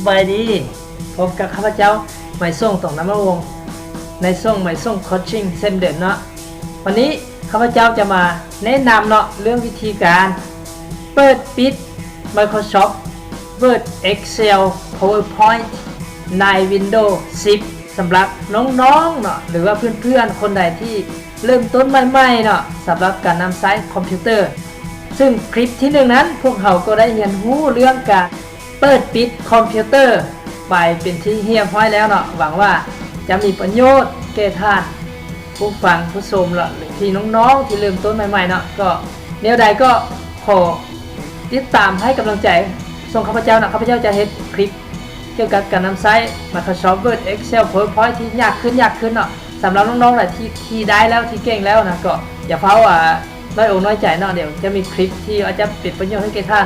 บายดีพบกับข้าพเจ้าหมายส่งต่องน้ำมะวงในส่งหมายส่งโคชชิ่งเส้นเดินเนาะวันนี้ข้าพเจ้าจะมาแนะนำเนาะเรื่องวิธีการเปิดปิด Microsoft Word Excel PowerPoint ใน Windows 10 สำหรับน้องๆเนาะหรือว่าเพื่อนๆคนใดที่เริ่มต้นใหม่ๆเนาะสำหรับการนำใช้คอมพิวเตอร์ซึ่งคลิปที่1นั้นพวกเขาก็ได้เรียนรู้เรื่องการเปิดปิดคอมพิวเตอร์ไปเป็นที่เรียบร้อยแล้วเนาะหวังว่าจะมีประโยชน์แก่ท่านผู้ฟังผู้ชมหรือที่น้องๆที่เริ่มต้นใหม่ๆเนาะก็แนวใดก็ขอติดตามให้กำลังใจส่งข้าพเจ้านะข้าพเจ้าจะเฮ็ดคลิปเกี่ยวกับการนำใช้ Microsoft Word Excel PowerPoint ที่ยากขึ้นเนาะสำหรับน้องๆหลายที่ได้แล้วที่เก่งแล้วนะก็อย่าเพ้าน้อยอกน้อยใจเนาะเดี๋ยวจะมีคลิปที่อาจจะเป็นประโยชน์ให้แก่ท่าน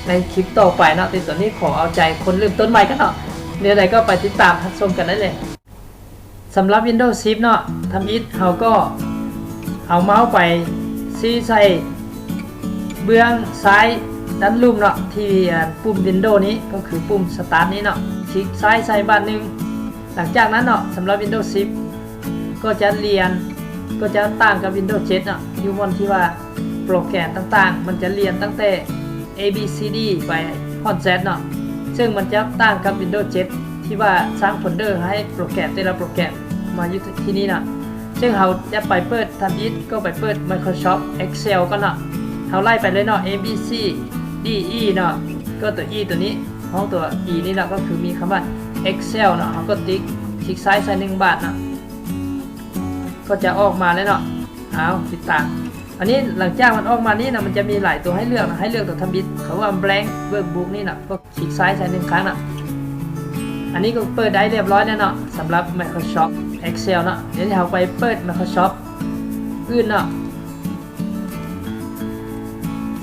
ในคลิปต่อไปเนาะแต่ตอนนี้ขอเอาใจคนเริ่มต้นใหม่กันเนาะเดี๋ยวใดก็ไปติดตามรับชมกันได้เลยสำหรับ Windows 10 เนาะทำอิฐเราก็เอาเมาส์ไปชี้ใส่เบื้องซ้ายด้านลุ่มเนาะที่ปุ่ม Windows นี้ก็คือปุ่ม Start นี้เนาะคลิกซ้ายใส่บ้านหนึ่งหลังจากนั้นเนาะสำหรับ Windows 10 ก็จะเรียนก็จะต่างกับ Windows 7 เนาะอยู่บนที่ว่าโปรแกรมต่างๆมันจะเรียนตั้งแต่ A B C D ไปพอน Z เนาะซึ่งมันจะต่างกับ Windows 7 ที่ว่าสร้างโฟลเดอร์ให้โปรแกรมแต่ละโปรแกรมมาอยู่ที่นี่เนาะซึ่งเราจะไปเปิดทันทีก็ไปเปิด Microsoft Excel ก็เนาะเราไล่ไปเลยเนาะ A B C D E เนาะก็ตัว E ตัวนี้ห้องตัว E นี่เนาะก็คือมีคำว่า Excel เนาะเราก็ติ๊กคลิกซ้ายใส่1 บาทเนาะก็จะออกมาแล้วเนาะเอาติดตามอันนี้หลังจากมันออกมานี่นะมันจะมีหลายตัวให้เลือกนะให้เลือกตัวทำบิดเขาว่า blank workbook นี่นะก็คลิกซ้ายใส่1 ครั้งนะอันนี้ก็เปิดได้เรียบร้อยแล้วเนาะสำหรับ Microsoft Excel เนาะเดี๋ยวเราไปเปิด Microsoft อื่นเนาะ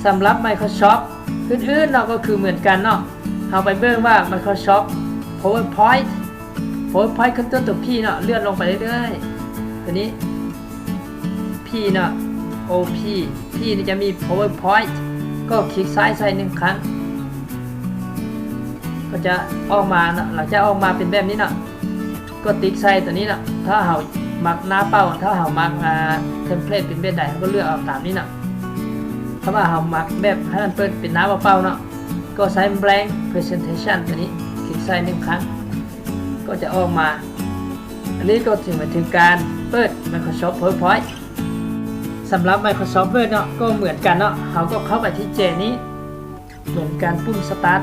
สำหรับ Microsoft อื่นๆเนาะก็คือเหมือนกันเนาะเราไปเบิ่งว่า Microsoft PowerPoint ขึ้นต้นตัว P เนาะเลื่อนลงไปเรื่อยๆตัวนี้ P เนาะ OP P นี่จะมี PowerPoint ก็คลิกซ้ายใส่1 ครั้งก็จะออกมาเนาะหลังจากออกมาเป็นแบบนี้เนาะก็ติ๊กใส่ตัวนี้เนาะถ้าเรามักหน้าเป้าถ้าเรามักเทมเพลตเป็นแบบใดก็เลือกเอาตามนี้เนาะถ้าว่าเรามักแบบให้มันเปิดเป็นหน้าเป้าเนาะก็ใช้ blank presentation ตัวนี้คลิกใส่1 ครั้งก็จะออกมาอันนี้ก็ถึงการเปิด Microsoft PowerPoint สำหรับ Microsoft Word เนาะก็เหมือนกันเนาะเขาก็เข้าไปที่เจนี้เหมือนการปุ่ม Start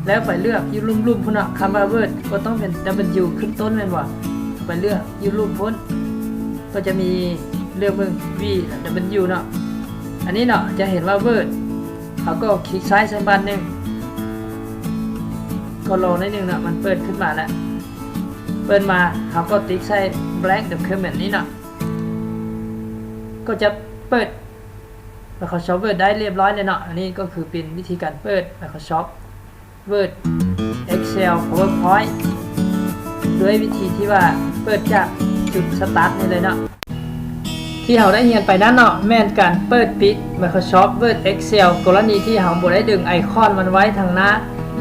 แล้วไปเลือกอยู่ลุ่มๆพุ่นเนาะคำว่า Word ก็ต้องเป็น W ขึ้นต้นแม่นบ่ไปเลือกอยู่ลุ่มพุ่นก็จะมีเลือกเบิ่ง V W เนาะอันนี้เนาะจะเห็นว่า Word เขาก็คลิกซ้ายใส่บานหนึ่งก็รอนิดนึงเนาะมันเปิดขึ้นมาแล้วเปิดมาเขาก็ติ๊กใส่ blank document นี้เนาะก็จะเปิด Microsoft Word ได้เรียบร้อยเลยเนาะอันนี้ก็คือเป็นวิธีการเปิด Microsoft Word Excel PowerPoint ด้วยวิธีที่ว่าเปิดจากจุด Start นี่เลยเนาะที่เราได้เรียนไปนั่นเนาะแม่นการเปิดปิด Microsoft Word Excel กรณีที่เราบ่ได้ดึงไอคอนมันไว้ทางหน้า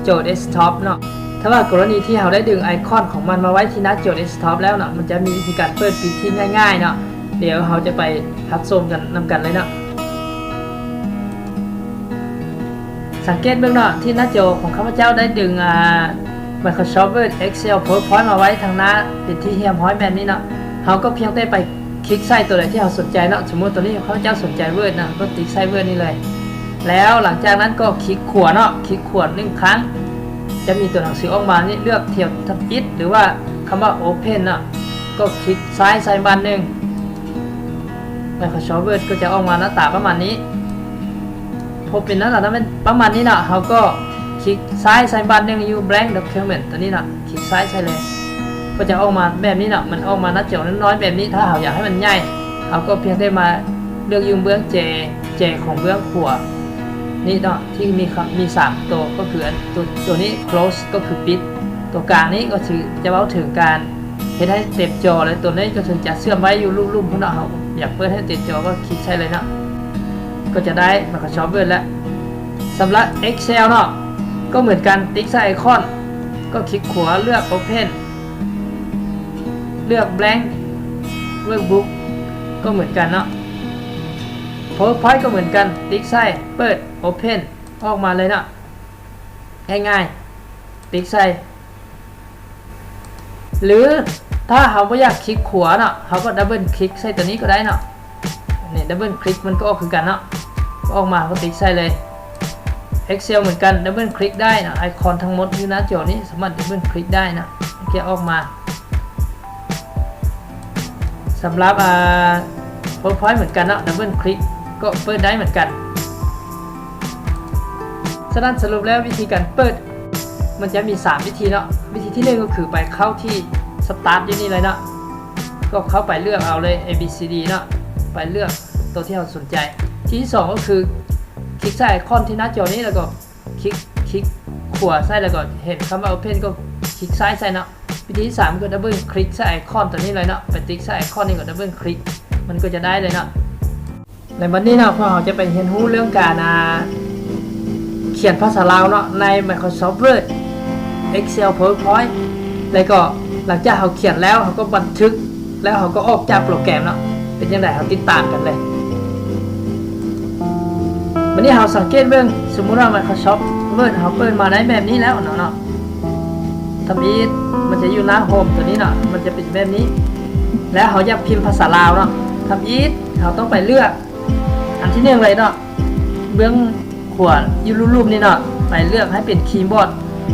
โจทย์ Desktop เนาะถ้าว่ากรณีที่เราได้ดึงไอคอนของมันมาไว้ที่หน้าโจทย์ Desktop แล้วเนาะมันจะมีวิธีการเปิดปิดที่ง่ายๆเนาะเดี๋ยวเราจะไปรับชมกันนำกันเลยเนาะสังเกตเบื้องเนาะที่หน้าจอของข้าพเจ้าได้ดึงMicrosoft Word Excel PowerPoint มาไว้ทางหน้าเป็นที่เรียบร้อยแบบนี้เนาะเราก็เพียงแต่ไปคลิกใส่ตัวไหนที่เราสนใจเนาะสมมติตัวนี้ข้าพเจ้าสนใจ Word นะก็ติ๊กใส่ Word นี่เลยแล้วหลังจากนั้นก็คลิกขวดเนาะคลิกขวด1 ครั้งจะมีตัวหนังสือออกมานี่เลือกเทียบทับอิฐหรือว่าคำว่า Open เนาะก็คลิกซ้ายใส่บานหนึ่ง Microsoft Word ก็จะออกมาหน้าตาประมาณนี้พอเป็นหน้าตาเป็นประมาณนี้เนาะเราก็คลิกซ้ายใส่บานหนึ่งอยู่ blank document ตัวนี้เนาะคลิกซ้ายใส่เลยก็จะออกมาแบบนี้เนาะมันออกมาหน้าจอน้อยๆแบบนี้ถ้าเราอยากให้มันใหญ่เราก็เพียงแต่มาเลือกอยู่เบื้องเจของเบื้องขวานี่เนาะที่มี3ตัวก็คือตัวนี้ close ก็คือปิดตัวกลางนี้ก็คือจะเว้าถึงการเฮ็ดให้เต็มจอเลยตัวนี้ก็ถึงจะเชื่อมไว้อยู่ลุ่มๆพุ่นเนาะเราอยากเปิดให้เต็มจอก็คลิกใช้เลยเนาะก็จะได้ Microsoft Word แล้วสำหรับ Excel เนาะก็เหมือนกันติ๊กใส่ไอคอน ก็คลิกขวาเลือก Open เลือก Blank เลือก Book ก็เหมือนกันเนาะ PowerPoint ก็เหมือนกันติ๊กใส่เปิด Open ออกมาเลยเนาะง่ายๆติ๊กใส่หรือถ้าเราไม่อยากคลิกขวาเนาะเราก็ดับเบิลคลิกใส่ตัวนี้ก็ได้เนาะนี่ดับเบิลคลิกมันก็ออกคือกันเนาะออกมาก็ติ๊กใส่เลย Excel เหมือนกันดับเบิลคลิกได้นะไอคอนทั้งหมดอยู่หน้าจอนี้สามารถดับเบิลคลิกได้นะเกี่ยวออกมาสำหรับPowerPoint เหมือนกันนะดับเบิลคลิกก็เปิดได้เหมือนกันฉะนั้นสรุปแล้ววิธีการเปิดมันจะมี3วิธีเนาะวิธีที่1ก็คือไปเข้าที่ Start อยู่นี่เลยเนาะก็เข้าไปเลือกเอาเลย A B C D เนาะไปเลือกตัวที่เราสนใจที่2ก็คือคลิกใส่ไอคอนที่หน้าจอนี้แล้วก็คลิกขวาใส่แล้วก็เห็นคำว่า Open ก็คลิกซ้ายใส่เนาะวิธีที่3ก็ดับเบิลคลิกใส่ไอคอนตัวนี้เลยเนาะไปติ๊กใส่ไอคอนนี้ก็ดับเบิลคลิกมันก็จะได้เลยเนาะในวันนี้เนาะพวกเราจะไปเรียนรู้เรื่องการเขียนภาษาลาวเนาะใน Microsoft Word Excel PowerPoint แล้วก็หลังจากเราเขียนแล้วเราก็บันทึกแล้วเราก็ออกจากโปรแกรมเนาะเป็นยังไงเราติดตามกันเลยวันนี้เราสังเกตเบื้องสมมุติว่า Microsoft Word เราเปิดมาได้แบบนี้แล้วเนาะทำอีกมันจะอยู่หน้าโฮมตัวนี้เนาะมันจะเป็นแบบนี้แล้วเราอยากพิมพ์ภาษาลาวเนาะทำอีกเราต้องไปเลือกอันที่1เลยเนาะเบื้องขวาอยู่รูปๆนี่เนาะไปเลือกให้เป็นคีย์บอร์ด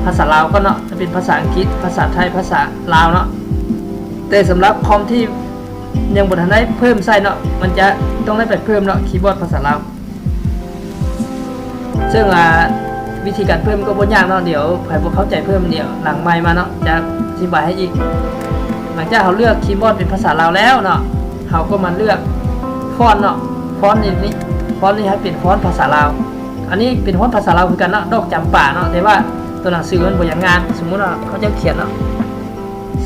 ภาษาลาวก็เนาะจะเป็นภาษาอังกฤษภาษาไทยภาษาลาวเนาะแต่สำหรับคอมที่ยังบ่ทันได้เพิ่มใส่เนาะมันจะต้องได้ไปเพิ่มเนาะคีย์บอร์ดภาษาลาวซึ่งวิธีการเพิ่มก็บ่ยากเนาะเดี๋ยวใครบ่เข้าใจเพิ่มเดี๋ยวหลังไมค์มาเนาะจะอธิบายให้อีกหลังจากเราเลือกคีย์บอร์ดเป็นภาษาลาวแล้วเนาะเราก็มาเลือกฟอนต์เนาะฟอนต์นี้ฟอนต์นี้ให้เป็นฟอนต์ภาษาลาวอันนี้เป็นฟอนต์ภาษาลาวคือกันเนาะดอกจำป่าเนาะแต่ว่าตัวหนังสือมันบ่อย่างงานสมมุติว่าเขาจะเขียนเนาะ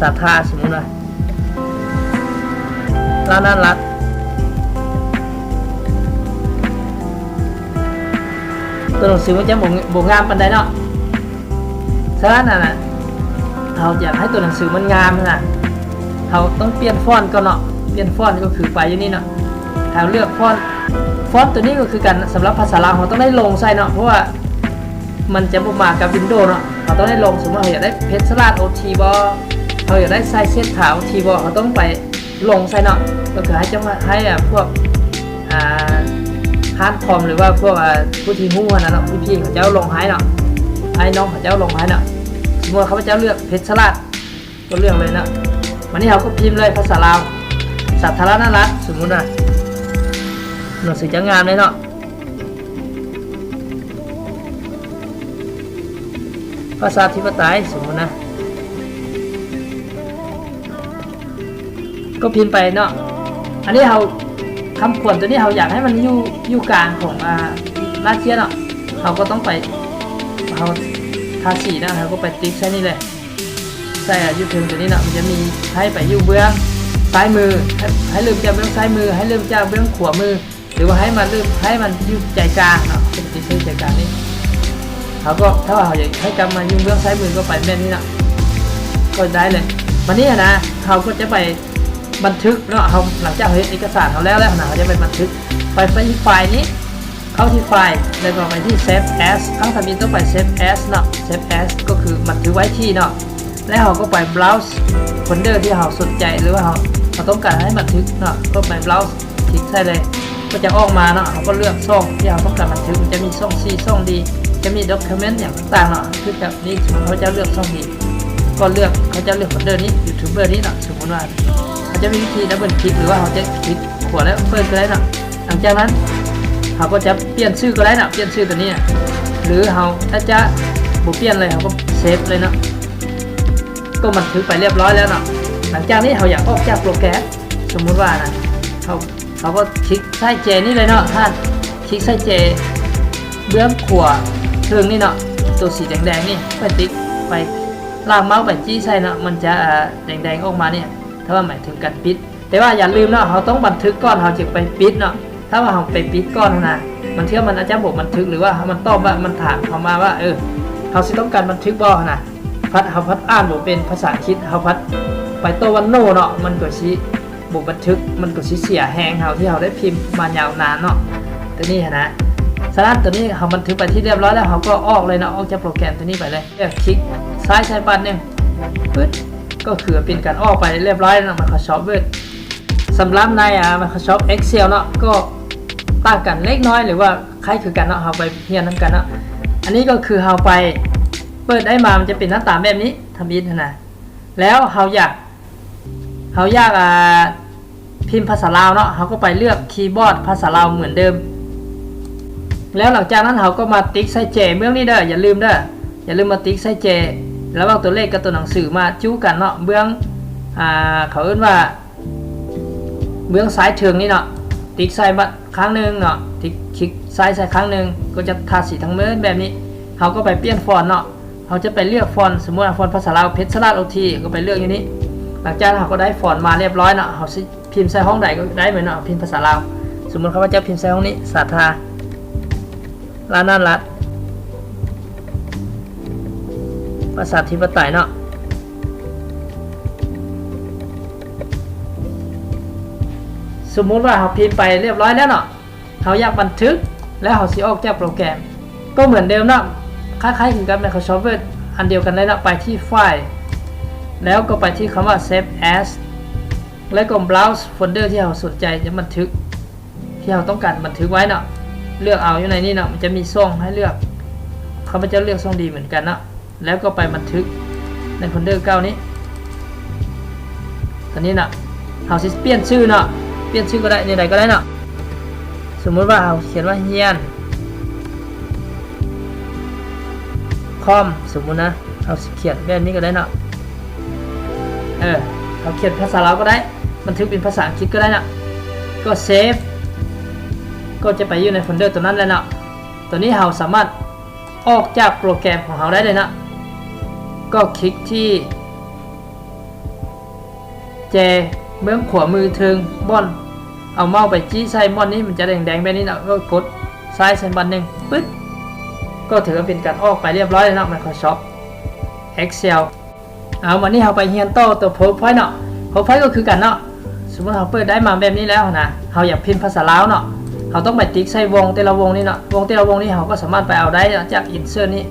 ศรัทธาสมมุติว่าร้านนั้นรักตัวหนังสือมันจะบ่งามปานใดเนาะฉะนั้นน่ะเราอยากให้ตัวหนังสือมันงามนะเราต้องเปลี่ยนฟอนต์ก่อนเนาะเปลี่ยนฟอนต์ก็คือไปอยู่นี่เนาะเราเลือกฟอนต์ตัวนี้ก็คือกันสำหรับภาษาลาวเราต้องได้ลงใส่เนาะเพราะว่ามันจะบ่มากับ Windows เนาะเราต้องได้ลงสมมุติเราอยากได้เพชรสลัด OT บ่เราอยากได้ไซส์เซตขาว OT บ่เราต้องไปลงใส่เนาะก็คือให้จังให้พวกฮาร์ดคอมหรือว่าพวกผู้ที่ฮู้นะเนาะพี่ๆเขาเจ้าลงให้เนาะไอ้น้องเขาเจ้าลงให้เนาะสมมุติเขาเจ้าเลือกเพชรสลัดก็เลือกเลยเนาะวันนี้เราก็พิมพ์เลยภาษาลาวสาธารณรัฐสมมุติน่ะหนังสือจะงามเลยเนาะภาษาธิปไตยสมมุตินะก็พิมพ์ไปเนาะอันนี้เราคำขวัญตัวนี้เราอยากให้มันอยู่กลางของราเซียเนาะเราก็ต้องไปเราทาสีนะเราก็ไปติ๊กใช้นี่เลยใส่ยูทูบตัวนี้เนาะมันจะมีให้ไปอยู่เบื้องซ้ายมือให้เริ่มจากเบื้องซ้ายมือให้เริ่มจากเบื้องขวามือหรือว่าให้มันอยู่ใจกลางเนาะเป็นที่ใใจกลางนี้เขาก็ถ้าว่าเขาอยากให้กลับมาอยู่เบื้องซ้ายมือก็ไปแบบนี้เนาะก็ได้เลยวันนี้นะเขาก็จะไปบันทึกเนาะเขาหลังจากเห็นเอกสารเขาแล้วนะเขาจะไปบันทึกไปที่ไฟล์นี้เข้าที่ไฟล์แล้วก็ไปที่ Save As ครั้งทำบินต้องไป Save As เนาะ Save As ก็คือบันทึกไว้ที่เนาะแล้วเขาก็ไป Browse Folder ที่เขาสนใจหรือว่าเขาต้องการให้บันทึกเนาะก็ไป Browse คลิกใส่เลยก็จะออกมาเนาะเขาก็เลือกช่องที่เขาต้องการบันทึกมันจะมีช่อง C ช่อง D จะมี Document อย่างต่างๆเนาะคือแบบนี้สมมติเขาจะเลือกช่อง D ก็เลือกเขาจะเลือก Folder นี้ยูทูบเบอร์นี้เนาะสมมติว่าเขาจะมีวิธีดับเบิลคลิกหรือว่าเขาจะคลิกขวาแล้วเปิดก็ได้เนาะหลังจากนั้นเขาก็จะเปลี่ยนชื่อก็ได้เนาะเปลี่ยนชื่อตัวนี้หรือเขาถ้าจะบุเปลี่ยนเลยเขาก็เซฟเลยเนาะก็บันทึกไปเรียบร้อยแล้วเนาะหลังจากนี้เขาอยากออกจากโปรแกรมสมมุติว่านะเขาก็คลิกใส่เจนี่เลยเนาะท่านคลิกใส่เจเบื้องขวาเชิงนี่เนาะตัวสีแดงๆนี่ไปติ๊กไปล่างเมาส์ไปจี้ใส่เนาะมันจะแดงๆออกมาเนี่ยถ้าว่าหมายถึงการปิดแต่ว่าอย่าลืมเนาะเขาต้องบันทึกก่อนเขาจึงไปปิดเนาะถ้าว่าเขาไปปิดก่อนนะมันเชื่อมันอาจจะบอกบันทึกหรือว่ามันตอบว่ามันถามเขามาว่าเขาสิต้องการบันทึกบ่นะ พัดอ่านบ่เป็นภาษาอังกฤษเฮาพัดไปโตวันโนเนาะมันก็สิบ่บันทึกมันก็สิเสียแฮงเฮาที่เฮาได้พิมพ์มายาวนานเนาะตัวนี้นะฉะนั้นตัวนี้เฮาบันทึกไปที่เรียบร้อยแล้วเฮาก็ออกเลยเนาะออกจากโปรแกรมตัวนี้ไปเลยคลิกซ้ายใช้บัตรนึงปึ๊ดก็คือเป็นการออกไปเรียบร้อยแล้ว Microsoft Word สำหรับในMicrosoft Excel เนาะก็ต่างกันเล็กน้อยหรือว่าคล้ายคือกันเนาะเฮาไปเรียนนำกันเนาะอันนี้ก็คือเฮาไปเปิดได้มามันจะเป็นหน้าตาแบบนี้ทำอินนะแล้วเฮาอยากพิมพ์ภาษาลาวเนาะเฮาก็ไปเลือกคีย์บอร์ดภาษาลาวเหมือนเดิมแล้วหลังจากนั้นเฮาก็มาติ๊กใส่เจเบื้องนี้เด้ออย่าลืมมาติ๊กใส่เจแล้วเอาตัวเลขกับตัวหนังสือมาจู้กันเนาะเบื้องเขาเอิ้นว่าเบื้องซ้ายเทิงนี่เนาะติ๊กใส่บัดครั้งนึงเนาะติ๊กคลิกซ้ายใส่ครั้งนึงก็จะทาสีทั้งมือแบบนี้เฮาก็ไปเปลี่ยนฟอนต์เนาะเฮาจะไปเลือกฟอนต์สมมุติฟอนต์ภาษาลาวเพชรสลัด OT ก็ไปเลือกอย่างนี้หลังจากนั้นเฮาก็ได้ฟอนต์มาเรียบร้อยเนาะเฮาสิพิมพ์ใส่ห้องใดก็ได้เหมือนเนาะพิมพ์ภาษาลาวสมมุติเขาว่าจะพิมพ์ใส่ห้องนี้สาธาลานารัฐภาษาธิปไตยเนาะสมมุติว่าเราพิมพ์ไปเรียบร้อยแล้วเนาะเราอยากบันทึกแล้วเราสิออกจากโปรแกรมก็เหมือนเดิมเนาะคล้ายๆกับ Microsoft Word อันเดียวกันเลยเนาะไปที่ไฟล์แล้วก็ไปที่คำว่า Save As แล้วก็ Browse Folder ที่เราสนใจจะบันทึกที่เราต้องการบันทึกไว้เนาะเลือกเอาอยู่ในนี้เนาะมันจะมีช่องให้เลือกเขาจะเลือกช่องดีเหมือนกันเนาะแล้วก็ไปบันทึกในโฟลเดอร์เก้านี้ตอนนี้เนาะเราสิเปลี่ยนชื่อเนาะเปลี่ยนชื่อก็ได้ในใดก็ได้เนาะสมมุติว่าเราเขียนว่าเฮียนคอมสมมุตินะเราเขียนแบบนี้ก็ได้เนาะเราเขียนภาษาลาวก็ได้บันทึกเป็นภาษาอังกฤษก็ได้เนาะก็เซฟก็จะไปอยู่ในโฟลเดอร์ตัวนั้นแล้วเนาะตัวนี้เราสามารถออกจากโปรแกรมของเราได้เลยนะก็คลิกที่แจเบื้องขวามือเทิงบอนเอาเมาส์ไปจี้ใส่บอนนี้มันจะแดงๆแบบนี้นะก็กดซ้ายใส่บันหนึ่งปึ๊ดก็ถือว่าเป็นการออกไปเรียบร้อยแล้วนะ Microsoft Excel เอาวันนี้เราไปเรียนต่อตัว PowerPoint เนาะ PowerPoint ก็คือกันเนาะสมมติเราเปิดได้มาแบบนี้แล้วนะเราอยากพิมพ์ภาษาลาวเนาะเราต้องไปติ๊กใส่วงแต่ละวงนี่เนาะวงแต่ละวงนี่เราก็สามารถไปเอาได้จาก Insert นี้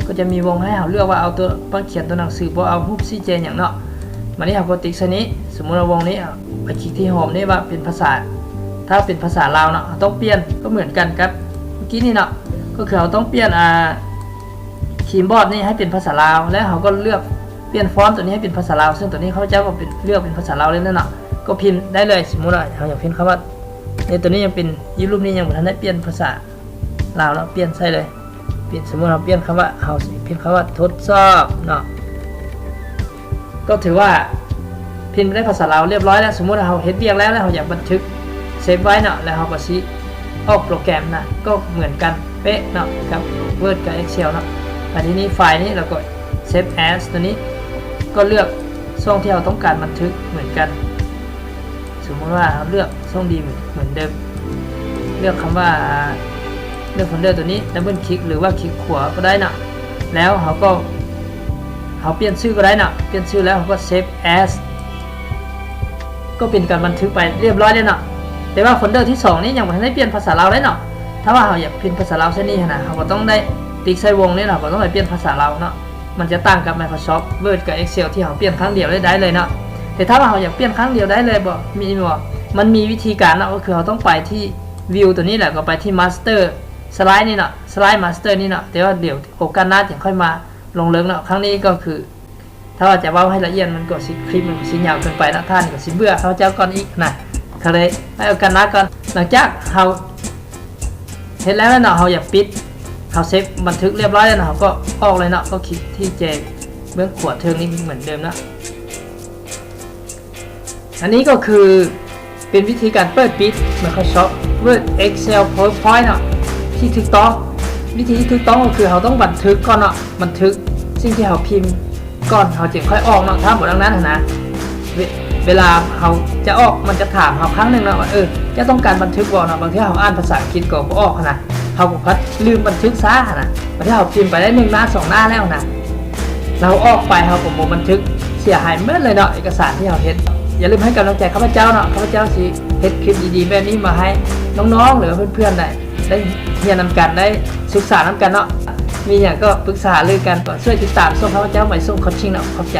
ก็จะมีวงให้เราเลือกว่าเอาตัวเขียนตัวหนังสือบ่เอารูปซีเจอย่างเนาะวันนี้เราก็ติ๊กใส่นี้สมมุติว่าวงนี้ไปคลิกที่โฮมนี่ว่าเป็นภาษาถ้าเป็นภาษาลาวเนาะต้องเปลี่ยนก็เหมือนกันครับเมื่อกี้นี่เนาะก็คือเราต้องเปลี่ยนคีย์บอร์ดนี่ให้เป็นภาษาลาวแล้วเราก็เลือกเปลี่ยนฟอนต์ตัวนี้ให้เป็นภาษาลาวซึ่งตัวนี้เขาเจ้าก็เป็นเลือกเป็นภาษาลาวเลยนั่นเนาะก็พิมพ์ได้เลยสมมุติว่าเราอยากพิมพ์คำว่าตัวนี้ยังเป็นรูปนี้ยังไม่ทันได้เปลี่ยนภาษาลาวแล้วเปลี่ยนใส่เลยเปลี่ยนสมมติเราเปลี่ยนคำว่าเฮาพิมพ์คำว่าทดสอบเนาะก็ถือว่าพิมพ์ได้ภาษาลาวเรียบร้อยแล้วสมมติเราเฮ็ดเรียกแล้วเราอยากบันทึกเซฟไว้เนาะแล้วเราก็สิออกโปรแกรมนะก็เหมือนกันเป๊ะเนาะกับ Word กับ Excel เนาะแต่ทีนี้ไฟล์นี้เราก็ Save As ตัวนี้ก็เลือกช่องที่เราต้องการบันทึกเหมือนกันสมมติว่าเราเลือกช่องดีเหมือนเดิมเลือกคำว่าเลือกโฟลเดอร์ตัวนี้ดับเบิลคลิกหรือว่าคลิกขวาก็ได้นะแล้วเขาเปลี่ยนชื่อก็ได้นะเปลี่ยนชื่อแล้วเขาก็ Save As ก็เป็นการบันทึกไปเรียบร้อยแล้วนะแต่ว่าโฟลเดอร์ที่2นี้ยังไม่ได้เปลี่ยนภาษาลาวได้เนาะถ้าว่าเราอยากพิมพ์ภาษาลาวเช่นนี้นะเราก็ต้องได้ติ๊กใส่วงนี้เราก็ต้องไปเปลี่ยนภาษาลาวเนาะมันจะต่างกับ Microsoft Word กับ Excel ที่เราเปลี่ยนครั้งเดียวได้เลยเนาะแต่ถ้าว่าเราอยากเปลี่ยนครั้งเดียวได้เลยมันมีวิธีการนะก็คือเราต้องไปที่ View ตัวนี้แหละก็ไปที่ Master Slide นี่เนาะ Slide Master นี่เนาะแต่ว่าเดี๋ยวโอกาสหน้าจะค่อยมาลงเรื่องเนาะครั้งนี้ก็คือถ้าว่าจะเว้าให้ละเอียดมันก็สิคลิปมันสิยาวเกินไปนะท่านก็สิเบื่อเขาเจ้าก่อนอีกนะก็เลยให้โอกาสหน้าก่อนหลังจากเราเห็นแล้วเนาะเราอยากปิดเราเซฟบันทึกเรียบร้อยแล้วเนาะก็ออกเลยเนาะก็คลิกที่เจเบื้องขวาเทิงนี่เหมือนเดิมนะอันนี้ก็คือเป็นวิธีการเปิดปิด Microsoft Word Excel PowerPoint เนาะที่ถูกต้องวิธีที่ถูกต้องก็คือเราต้องบันทึกก่อนเนาะบันทึกสิ่งที่เราพิมพ์ก่อนเราจึงค่อยออกเนาะถ้าหมดดังนั้นนะเวลาเราจะออกมันจะถามเราครั้งหนึ่งนะว่าจะต้องการบันทึกบ่เนาะบางทีเราอ่านภาษาอังกฤษก็บ่ออกนะเราก็พัดลืมบันทึกซะนะบางทีเราพิมพ์ไปได้1 หน้า 2 หน้าแล้วนะ เราออกไปครับผมบันทึกเสียหายเมื่อเลยเนาะเอกสารที่เราเฮ็ดอย่าลืมให้กำลังใจข้าพเจ้าเนาะข้าพเจ้าสิเฮ็ดคลิปดีๆแบบนี้มาให้น้องๆหรือเพื่อนๆได้เรียนนำกันได้ศึกษานำกันเนาะมีอย่างก็ปรึกษาเรื่องกันก็ช่วยติดตามส่งข้าพเจ้าใหม่ส่งโคชชิ่งเนาะขอบใจ